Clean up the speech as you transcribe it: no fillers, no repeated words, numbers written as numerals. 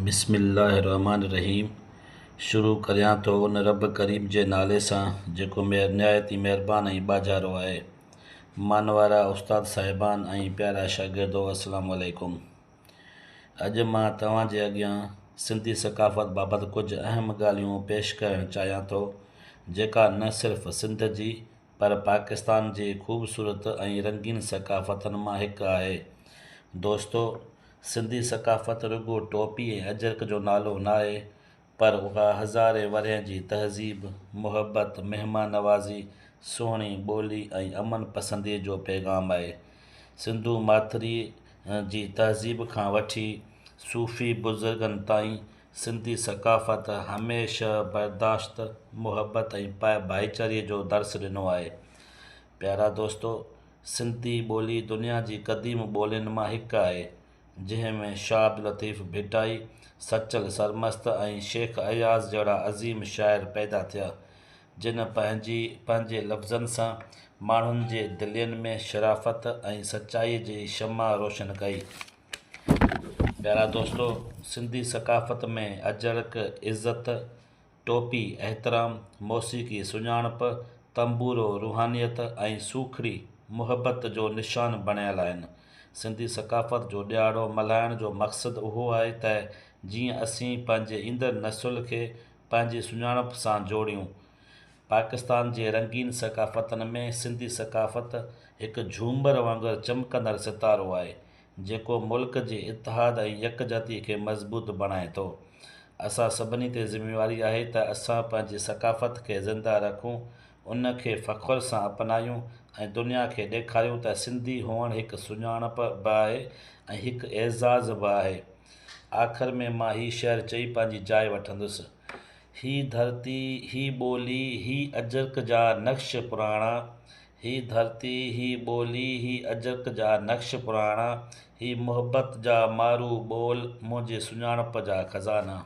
बिस्मिल्लाहिर्रहमानिर्रहीम। शुरू करियां तो उन रब करीम जे नाले सां जेको निहायती महिरबान ऐं बाजारो आहे। मानवारा उस्ताद साहिबान ऐं प्यारा शागिर्दो, अस्सलामु अलैकुम। अॼु मां तव्हां जे अॻियां सिंधी सकाफ़त बाबति कुझु अहम ॻाल्हियूं पेश करणु चाहियां थो, जेका न सिर्फ़ु सिंध जी पर पाकिस्तान जी ख़ूबसूरत ऐं रंगीन सकाफ़तनि मां हिकु आहे। दोस्तो, सिंधी सकाफ़त रुॻो टोपी ऐं अजरक जो नालो न आहे, पर उहा हज़ारे वरियनि जी तहज़ीब, मुहबत, महिमान नवाज़ी, सुहिणी ॿोली ऐं अमन पसंदी जो पैगाम आहे। सिंधू माथिरी जी तहज़ीब खां वठी सूफ़ी बुज़ुर्गनि ताईं सिंधी सकाफ़त हमेशह बर्दाश्त, मुहबत ऐं भाईचारे जो दर्सु ॾिनो आहे। प्यारा दोस्तो, सिंधी ॿोली दुनिया जी क़दीम ॿोलियुनि मां हिकु आहे, जंहिं में शाह अब्दुल लतीफ़ भिटाई, सचल सरमस्त ऐं शेख अयाज़ जहिड़ा अज़ीम शाइर पैदा थिया, जिन पंहिंजे लफ़्ज़नि सां माण्हुनि जे दिलनि में शराफ़त ऐं सचाईअ जी शम्मा रोशन कई। प्यारा दोस्तो, सिंधी सकाफ़त में अजरक इज़्ज़त, टोपी एहतराम, मौसीक़ी सुञाणप, तंबूरो रूहानियत ऐं सूखड़ी मुहबत जो निशान बणियल आहिनि। सिंधी सकाफ़त जो ॾियारो मल्हाइण जो मक़सदु उहो आहे त जीअं असीं पंहिंजे ईंदड़ नसुल खे पंहिंजी सुञाणप सां जोड़ियूं। पाकिस्तान जे रंगीन सकाफ़तनि में सिंधी सकाफ़त हिकु झूमर वांगुरु चमकंदड़ सितारो आहे, जेको मुल्क जे इतिहाद ऐं यकजहती खे मज़बूत बणाए थो। असां सभिनी ते ज़िम्मेवारी आहे त असां पंहिंजी सकाफ़त खे ज़िंदा रखूं, उन खे फ़ख़्र सां अपनायूं ऐं दुनिया खे ॾेखारियूं त सिंधी हुअणु हिकु सुञाणप बि आहे ऐं हिकु एज़ाज़ बि आहे। आख़िर में मां हीउ शेर चई पंहिंजी जाइ वठंदुसि। ही धरती, ही ॿोली, ही अजरक जा नक्श पुराणा। ही धरती, ही ॿोली, ही अजरक जा नक्श पुराणा। ही मुहबत जा मारू ॿोल, मुंहिंजे सुञाणप जा ख़ज़ाना।